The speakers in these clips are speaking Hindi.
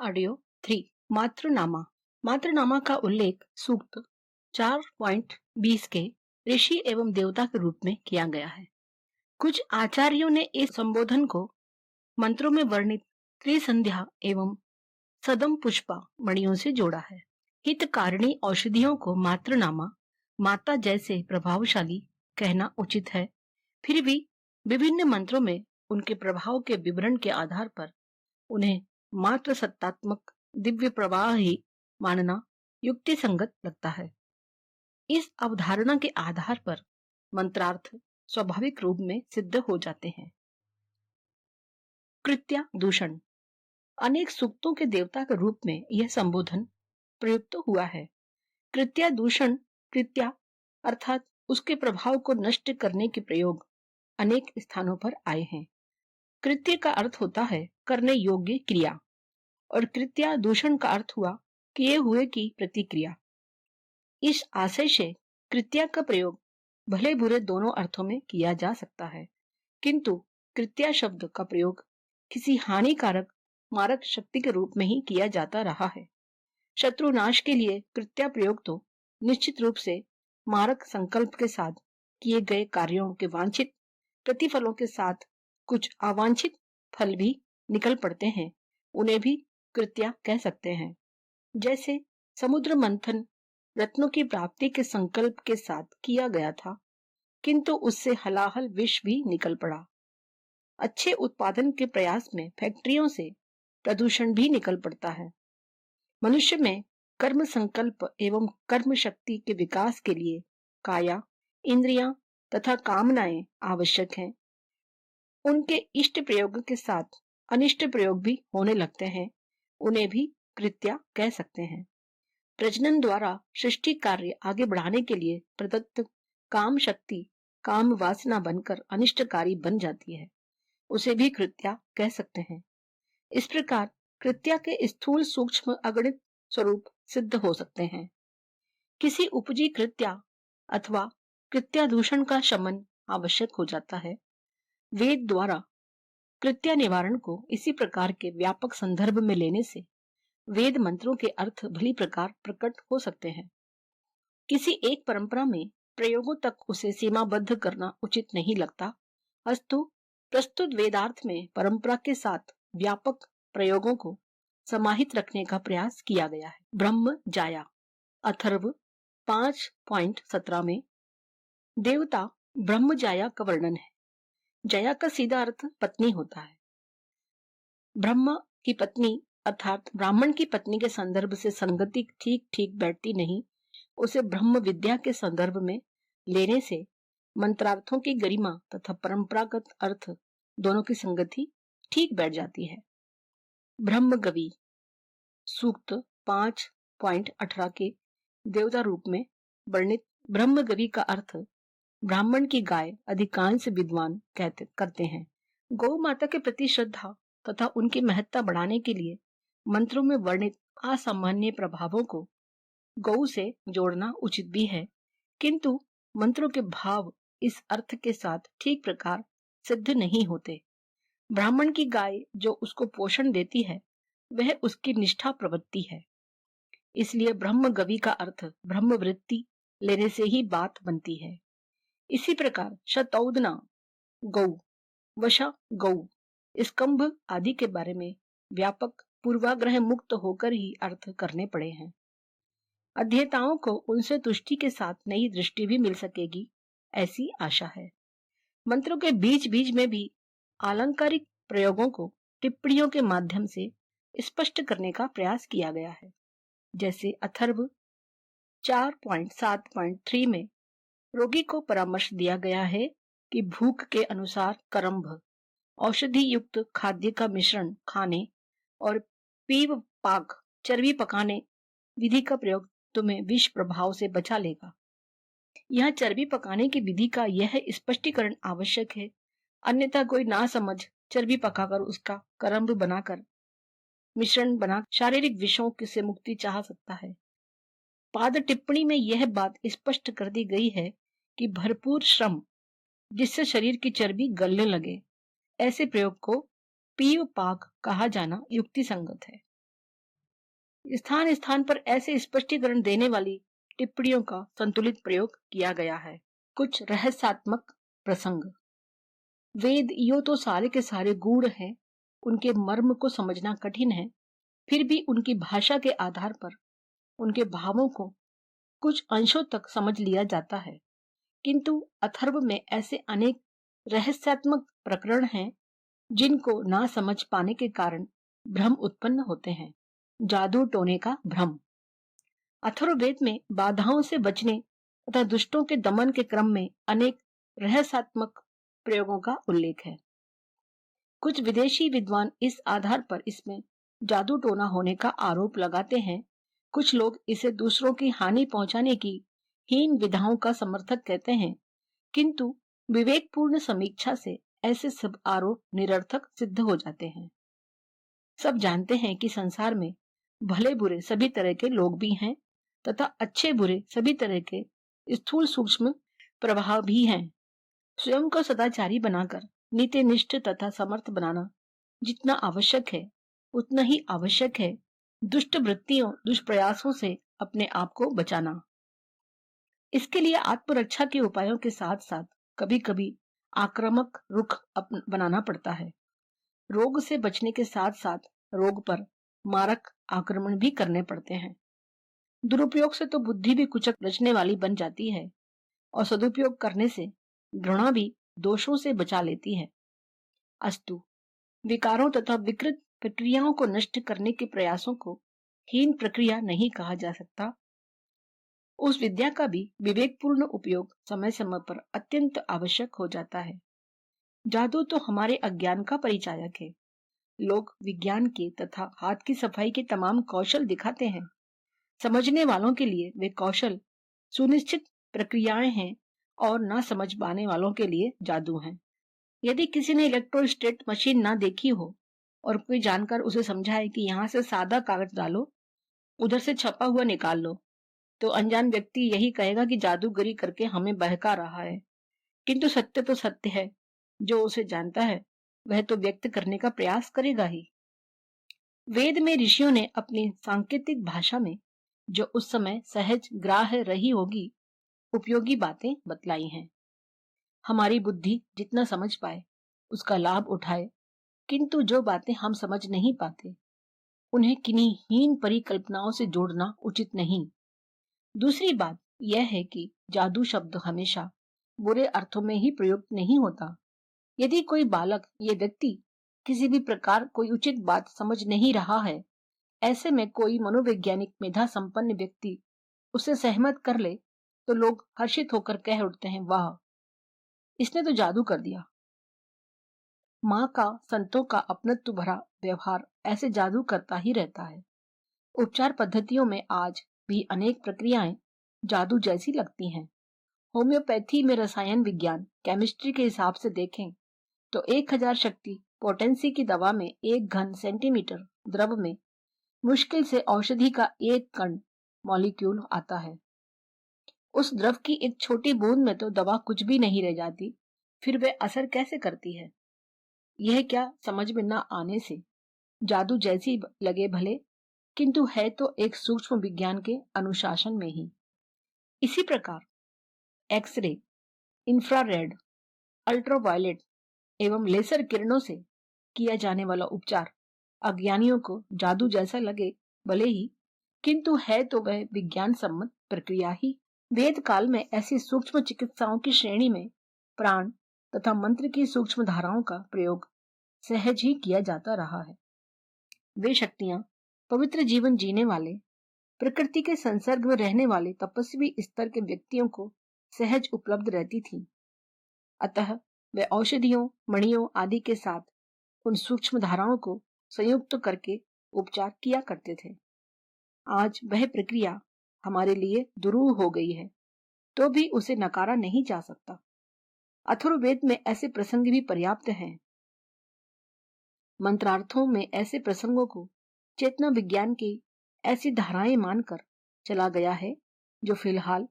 ऑडियो 3। मातृनामा। मातृनामा का उल्लेख सूक्त 4.20 के ऋषि एवं देवता के रूप में किया गया है। कुछ आचार्यों ने इस संबोधन को मंत्रों में वर्णित त्रिसंध्या एवं सदम पुष्पा मणियों से जोड़ा है। हितकारिणी औषधियों को मातृनामा, माता जैसे प्रभावशाली कहना उचित है। फिर भी विभिन्न मंत्रों में उनके प्रभाव के विवरण के आधार पर उन्हें मात्र सत्तात्मक दिव्य प्रवाह ही मानना युक्ति संगत लगता है। इस अवधारणा के आधार पर मंत्रार्थ स्वाभाविक रूप में सिद्ध हो जाते हैं। कृत्या दूषण। अनेक सूक्तों के देवता के रूप में यह संबोधन प्रयुक्त हुआ है। कृत्या दूषण, कृत्या अर्थात उसके प्रभाव को नष्ट करने के प्रयोग अनेक स्थानों पर आए हैं। कृत्य का अर्थ होता है करने योग्य क्रिया और कृत्या दूषण का अर्थ हुआ किए हुए की प्रतिक्रिया। इस आशय से कृत्या का प्रयोग भले बुरे दोनों अर्थों में किया जा सकता है, किंतु कृत्या शब्द का प्रयोग किसी हानिकारक मारक शक्ति के रूप में ही किया जाता रहा है। शत्रुनाश के लिए कृत्या प्रयोग तो निश्चित रूप से मारक संकल्प के साथ किए गए कार्यों के वांछित प्रतिफलों के साथ कुछ अवांछित फल भी निकल पड़ते हैं, उन्हें भी कृत्या कह सकते हैं। जैसे समुद्र मंथन रत्नों की प्राप्ति के संकल्प के साथ किया गया था, किंतु उससे हलाहल विष भी निकल पड़ा। अच्छे उत्पादन के प्रयास में फैक्ट्रियों से प्रदूषण भी निकल पड़ता है। मनुष्य में कर्म संकल्प एवं कर्म शक्ति के विकास के लिए काया, इंद्रियां तथा कामनाएं आवश्यक हैं। उनके इष्ट प्रयोग के साथ अनिष्ट प्रयोग भी होने लगते हैं, उन्हें भी कृत्या कह सकते हैं। प्रजनन द्वारा सृष्टि कार्य आगे बढ़ाने के लिए प्रदत्त काम शक्ति काम वासना बनकर अनिष्टकारी बन जाती है, उसे भी कृत्या कह सकते हैं। इस प्रकार कृत्या के स्थूल सूक्ष्म अगणित स्वरूप सिद्ध हो सकते हैं। किसी उपजी कृत्या अथवा कृत्या दूषण का शमन आवश्यक हो जाता है। वेद द्वारा कृत्या निवारण को इसी प्रकार के व्यापक संदर्भ में लेने से वेद मंत्रों के अर्थ भली प्रकार प्रकट हो सकते हैं। किसी एक परंपरा में प्रयोगों तक उसे सीमाबद्ध करना उचित नहीं लगता, अस्तु प्रस्तुत वेदार्थ में परंपरा के साथ व्यापक प्रयोगों को समाहित रखने का प्रयास किया गया है। ब्रह्म जाया। अथर्व 5.17 में देवता ब्रह्म जाया का वर्णन है। जया का सीधा अर्थ पत्नी होता है। ब्रह्म की पत्नी अर्थात ब्राह्मण की पत्नी के संदर्भ से संगति ठीक ठीक बैठती नहीं, उसे ब्रह्म विद्या के संदर्भ में लेने से मंत्रार्थों की गरिमा तथा परंपरागत अर्थ दोनों की संगति ठीक बैठ जाती है। ब्रह्मगवी सूक्त 5.18 के देवता रूप में वर्णित ब्रह्मगवी का अर्थ ब्राह्मण की गाय अधिकांश विद्वान करते हैं। गौ माता के प्रति श्रद्धा तथा उनकी महत्ता बढ़ाने के लिए मंत्रों में वर्णित असामान्य प्रभावों को गौ से जोड़ना उचित भी है, किंतु मंत्रों के भाव इस अर्थ के साथ ठीक प्रकार सिद्ध नहीं होते। ब्राह्मण की गाय जो उसको पोषण देती है, वह उसकी निष्ठा प्रवृत्ति है। इसलिए ब्रह्मगवी का अर्थ ब्रह्मवृत्ति लेने से ही बात बनती है। इसी प्रकार शतौदना गौ, वशा गौ, स्कंभ आदि के बारे में व्यापक पूर्वाग्रह मुक्त होकर ही अर्थ करने पड़े हैं। अध्येताओं को उनसे तुष्टि के साथ नई दृष्टि भी मिल सकेगी, ऐसी आशा है। मंत्रों के बीच बीच में भी आलंकारिक प्रयोगों को टिप्पणियों के माध्यम से स्पष्ट करने का प्रयास किया गया है। जैसे अथर्व 4.7.3 में रोगी को परामर्श दिया गया है कि भूख के अनुसार करंभ औषधि युक्त खाद्य का मिश्रण खाने और पीव पाक चर्बी पकाने विधि का प्रयोग तुम्हें विष प्रभाव से बचा लेगा। यह चर्बी पकाने की विधि का यह स्पष्टीकरण आवश्यक है, अन्यथा कोई ना समझ चर्बी पकाकर उसका करंभ बनाकर मिश्रण बना शारीरिक विषयों से मुक्ति चाह सकता है। पाद टिप्पणी में यह बात स्पष्ट कर दी गई है कि भरपूर श्रम जिससे शरीर की चर्बी गलने लगे, ऐसे प्रयोग को पीव पाक कहा जाना युक्ति संगत है। स्थान स्थान पर ऐसे स्पष्टीकरण देने वाली टिप्पणियों का संतुलित प्रयोग किया गया है। कुछ रहस्यात्मक प्रसंग। वेद यो तो सारे के सारे गूढ़ हैं, उनके मर्म को समझना कठिन है, फिर भी उनकी भाषा के आधार पर उनके भावों को कुछ अंशों तक समझ लिया जाता है। किंतु अथर्व में ऐसे अनेक रहस्यात्मक प्रकरण हैं जिनको ना समझ पाने के कारण भ्रम उत्पन्न होते हैं। जादू टोने का भ्रम। अथर्ववेद में बाधाओं से बचने तथा दुष्टों के दमन के क्रम में अनेक रहस्यात्मक प्रयोगों का उल्लेख है। कुछ विदेशी विद्वान इस आधार पर इसमें जादू टोना होने का आरोप लगाते हैं। कुछ लोग इसे दूसरों की हानि पहुंचाने की हीन विधाओं का समर्थक कहते हैं, किंतु विवेकपूर्ण समीक्षा से ऐसे सब आरोप निरर्थक सिद्ध हो जाते हैं। सब जानते हैं कि संसार में भले बुरे सभी तरह के लोग भी हैं तथा अच्छे बुरे सभी तरह के स्थूल सूक्ष्म प्रभाव भी हैं। स्वयं को सदाचारी बनाकर नीतिनिष्ठ तथा समर्थ बनाना जितना आवश्यक है, उतना ही आवश्यक है दुष्ट वृत्तियों दुष्प्रयासों से अपने आप को बचाना। इसके लिए आत्मरक्षा के उपायों के साथ साथ कभी कभी आक्रामक रुख बनाना पड़ता है। रोग से बचने के साथ साथ रोग पर मारक आक्रमण भी करने पड़ते हैं। दुरुपयोग से तो बुद्धि भी कुचक रचने वाली बन जाती है और सदुपयोग करने से घृणा भी दोषों से बचा लेती है। अस्तु, विकारों तथा विकृत प्रक्रियाओं को नष्ट करने के प्रयासों को हीन प्रक्रिया नहीं कहा जा सकता। उस विद्या का भी विवेकपूर्ण उपयोग समय समय पर अत्यंत आवश्यक हो जाता है। जादू तो हमारे अज्ञान का परिचायक है। लोग विज्ञान के तथा हाथ की सफाई के तमाम कौशल दिखाते हैं। समझने वालों के लिए वे कौशल सुनिश्चित प्रक्रियाएं हैं और ना समझ पाने वालों के लिए जादू हैं। यदि किसी ने इलेक्ट्रोस्टेट मशीन ना देखी हो और कोई जानकर उसे समझाए कि यहाँ से सादा कागज डालो, उधर से छपा हुआ निकाल लो, तो अनजान व्यक्ति यही कहेगा कि जादूगरी करके हमें बहका रहा है। किंतु सत्य तो सत्य है। जो उसे जानता है वह तो व्यक्त करने का प्रयास करेगा ही। वेद में ऋषियों ने अपनी सांकेतिक भाषा में जो उस समय सहज ग्राह्य रही होगी उपयोगी बातें बतलाई हैं। हमारी बुद्धि जितना समझ पाए उसका लाभ उठाए, किंतु जो बातें हम समझ नहीं पाते उन्हें किन्हीं हीन परिकल्पनाओं से जोड़ना उचित नहीं। दूसरी बात यह है कि जादू शब्द हमेशा बुरे अर्थों में ही प्रयुक्त नहीं होता। यदि कोई बालक ये व्यक्ति किसी भी प्रकार कोई उचित बात समझ नहीं रहा है, ऐसे में कोई मनोवैज्ञानिक मेधा संपन्न व्यक्ति उसे सहमत कर ले तो लोग हर्षित होकर कह उठते हैं, वाह, इसने तो जादू कर दिया। माँ का संतों का अपनत्व भरा व्यवहार ऐसे जादू करता ही रहता है। उपचार पद्धतियों में आज भी अनेक प्रक्रियाएं जादू जैसी लगती हैं। होम्योपैथी में रसायन विज्ञान केमिस्ट्री के हिसाब से देखें तो 1000 शक्ति पोटेंसी की दवा में 1 घन सेंटीमीटर द्रव में मुश्किल से औषधि का 1 कण मॉलिक्यूल आता है। उस द्रव की एक छोटी बूंद में तो दवा कुछ भी नहीं रह जाती, फिर वह असर कैसे करती है? यह क्या समझ में न आने से जादू जैसी लगे भले, किंतु है तो एक सूक्ष्म विज्ञान के अनुशासन में ही। इसी प्रकार एक्सरे, इंफ्रारेड, अल्ट्रावायलेट एवं लेसर किरणों से किया जाने वाला उपचार अज्ञानियों को जादू जैसा लगे भले ही, किंतु है तो वह विज्ञान सम्मत प्रक्रिया ही। वेद काल में ऐसी सूक्ष्म चिकित्साओं की श्रेणी में प्राण तथा मंत्र की सूक्ष्म धाराओं का प्रयोग सहज ही किया जाता रहा है। वे शक्तियां पवित्र जीवन जीने वाले, प्रकृति के संसर्ग में रहने वाले तपस्वी स्तर के व्यक्तियों को सहज उपलब्ध रहती थी। अतः वे औषधियों, मणियों आदि के साथ उन सूक्ष्म धाराओं को संयुक्त करके उपचार किया करते थे। आज वह प्रक्रिया हमारे लिए दुरूह हो गई है, तो भी उसे नकारा नहीं जा सकता। अथर्ववेद में ऐसे प्रसंग भी पर्याप्त हैं। मंत्रार्थों में ऐसे प्रसंगों को चेतना विज्ञान की ऐसी धाराएं मानकर चला गया है जो फिलहाल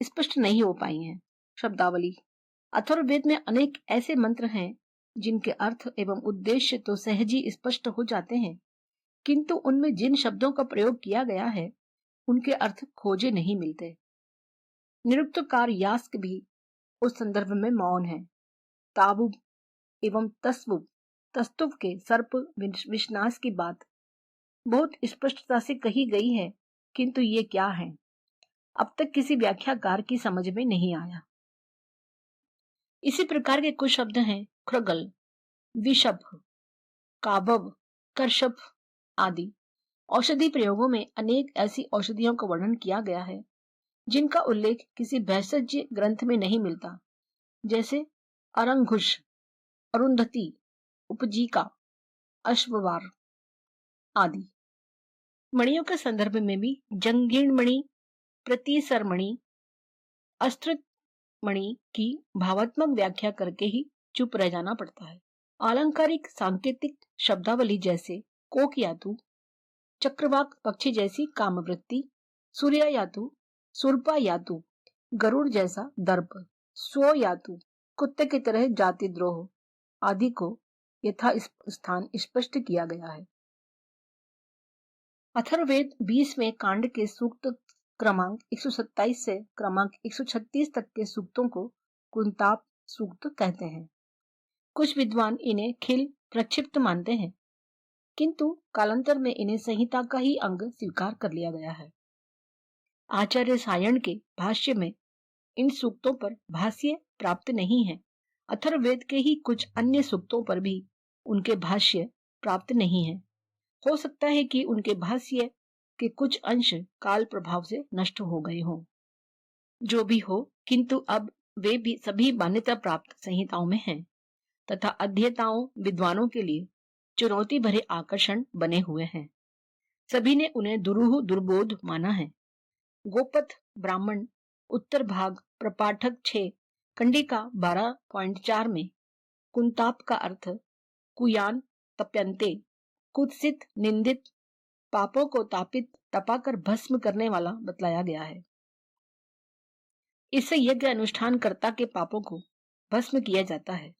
स्पष्ट नहीं हो पाई हैं। शब्दावली। अथर्ववेद में अनेक ऐसे मंत्र हैं जिनके अर्थ एवं उद्देश्य तो सहज ही स्पष्ट हो जाते हैं, किंतु उनमें जिन शब्दों का प्रयोग किया गया है उनके अर्थ खोजे नहीं मिलते। निरुक्तकार यास्क भी उस संदर्भ में मौन है। ताबुब एवं तस्तुव के सर्प विनाश की बात बहुत स्पष्टता से कही गई है, किंतु ये क्या है अब तक किसी व्याख्याकार की समझ में नहीं आया। इसी प्रकार के कुछ शब्द हैं ख्रगल, विषभ, काबव, करशफ आदि। औषधि प्रयोगों में अनेक ऐसी औषधियों का वर्णन किया गया है जिनका उल्लेख किसी भेषज ग्रंथ में नहीं मिलता, जैसे अरंघुष, अरुंधति, उपजीका, अश्ववार आदि। मणियों के संदर्भ में भी जंगीर्ण मणि, प्रतिसर मणि, अस्त्र मणि की भावात्मक व्याख्या करके ही चुप रह जाना पड़ता है। आलंकारिक सांकेतिक शब्दावली जैसे कोक यातु, चक्रवाक पक्षी जैसी कामवृत्ति, सूर्य यातु, सुरपा यातु, गरुड़ जैसा दर्प, स्व यातु, कुत्ते की तरह जाति द्रोह आदि को यथा स्थान स्पष्ट किया गया है। अथर्ववेद 20वें कांड के सूक्त क्रमांक 127 से क्रमांक 136 तक के सूक्तों को कुंताप सूक्त कहते हैं। कुछ विद्वान इन्हें खिल प्रक्षिप्त मानते हैं, किंतु कालांतर में इन्हें संहिता का ही अंग स्वीकार कर लिया गया है। आचार्य सायण के भाष्य में इन सूक्तों पर भाष्य प्राप्त नहीं है। अथर्ववेद के ही कुछ अन्य सूक्तों पर भी उनके भाष्य प्राप्त नहीं है। हो सकता है कि उनके भाष्य के कुछ अंश काल प्रभाव से नष्ट हो गए हों। जो भी हो, किंतु अब वे भी सभी मान्यता प्राप्त संहिताओं में हैं तथा अध्येताओं विद्वानों के लिए चुनौती भरे आकर्षण बने हुए हैं। सभी ने उन्हें दुरूह दुर्बोध माना है। गोपथ ब्राह्मण उत्तर भाग प्रपाठक 6 कंडिका 12.4 में कुंताप का अर्थ कुयान तप्यंते, कुत्सित, निंदित, पापों को तापित तपाकर भस्म करने वाला बतलाया गया है। इससे यज्ञ अनुष्ठान कर्ता के पापों को भस्म किया जाता है।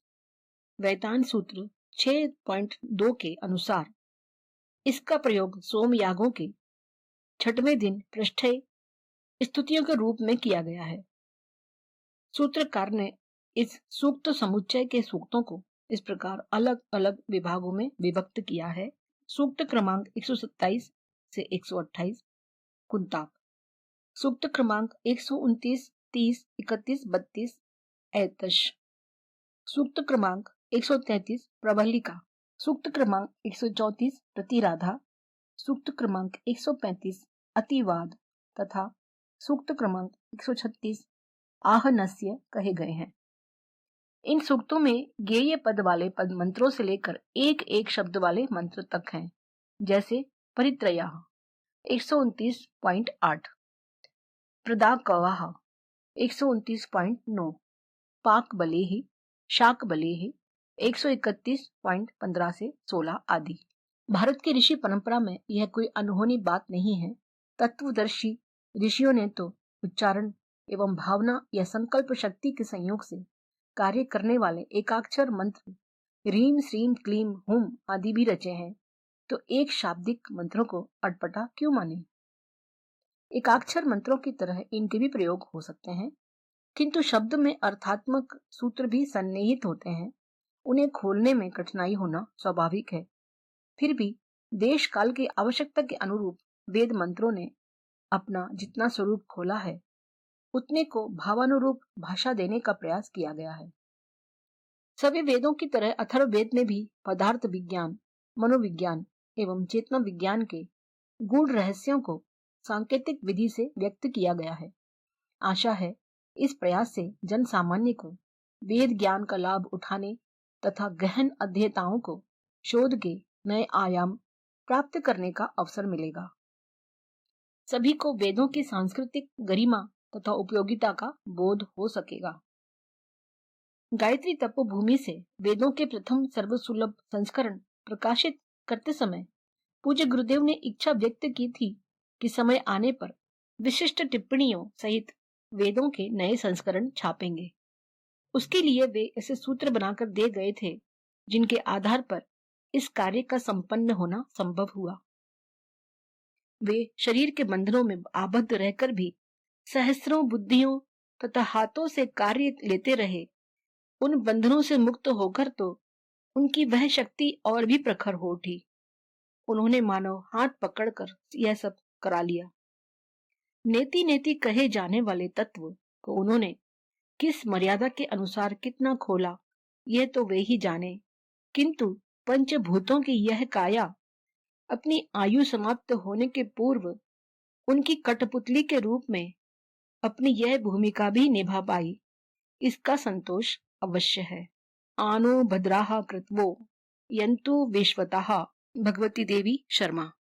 वैतान सूत्र 6.2 के अनुसार इसका प्रयोग सोम यागों के 6वें दिन पृष्ठे स्तुतियों के रूप में किया गया है। सूत्रकार ने इस सूक्त समुच्चय के सूक्तों को इस प्रकार अलग अलग विभागों में विभक्त किया है। सूक्त क्रमांक 127 से 128 कुंताप, सूक्त क्रमांक 129, 30, 31, 32 ऐतश, सूक्त क्रमांक 133 प्रबलिका, सूक्त क्रमांक 134 प्रतिराधा, सूक्त क्रमांक 135 अतिवाद तथा सूक्त क्रमांक 136 आहनस्य कहे गए हैं। इन सूक्तों में गेय पद वाले पद मंत्रों से लेकर एक एक शब्द वाले मंत्र तक हैं, जैसे परित्रया 129.8, प्रदाकवाह 129.9, पाक बलेहि, शाक बलेहि 131.15 से 16 आदि। भारत की ऋषि परंपरा में यह कोई अनहोनी बात नहीं है। तत्वदर्शी ऋषियों ने तो उच्चारण एवं भावना या संकल्प शक्ति के संयोग से कार्य करने वाले एकाक्षर मंत्र रीम श्रीम क्लीम हुम आदि भी रचे हैं, तो एक शाब्दिक मंत्रों को अटपटा क्यों माने। एकाक्षर मंत्रों की तरह इनके भी प्रयोग हो सकते हैं, किंतु शब्द में अर्थात्मक सूत्र भी सन्निहित होते हैं। उन्हें खोलने में कठिनाई होना स्वाभाविक है। फिर भी देश काल की आवश्यकता के अनुरूप वेद मंत्रों ने अपना जितना स्वरूप खोला है उतने को भावानुरूप भाषा देने का प्रयास किया गया है। सभी वेदों की तरह अथर्ववेद में भी पदार्थ विज्ञान, मनोविज्ञान एवं चेतना विज्ञान के गूढ़ रहस्यों को सांकेतिक विधि से व्यक्त किया गया है। आशा है इस प्रयास से जन सामान्य को वेद ज्ञान का लाभ उठाने तथा गहन अध्येताओं को शोध के नए आयाम प्राप्त करने का अवसर मिलेगा। सभी को वेदों की सांस्कृतिक गरिमा तथा उपयोगिता का बोध हो सकेगा। गायत्री तपोभूमि से वेदों के प्रथम सर्वसुलभ संस्करण प्रकाशित करते समय पूज्य गुरुदेव ने इच्छा व्यक्त की थी कि समय आने पर विशिष्ट टिप्पणियों सहित वेदों के नए संस्करण छापेंगे। उसके लिए वे ऐसे सूत्र बनाकर दे गए थे जिनके आधार पर इस कार्य का संपन्न होना संभव हुआ। वे शरीर के बंधनों में आबद्ध रहकर भी सहस्रों बुद्धियों तथा हाथों से कार्य लेते रहे। उन बंधनों से मुक्त होकर तो उनकी वह शक्ति और भी प्रखर हो उठी। उन्होंने मानो हाथ पकड़कर यह सब करा लिया। नेति नेति कहे जाने वाले तत्व को उन्होंने किस मर्यादा के अनुसार कितना खोला, यह तो वे ही जाने। किंतु पंचभूतों की यह काया अपनी आयु समाप्त होने के पूर्व उनकी कठपुतली के रूप में अपनी यह भूमिका भी निभा पाई, इसका संतोष अवश्य है। आनो भद्राः कृत्वो यन्तु विश्वतः। भगवती देवी शर्मा।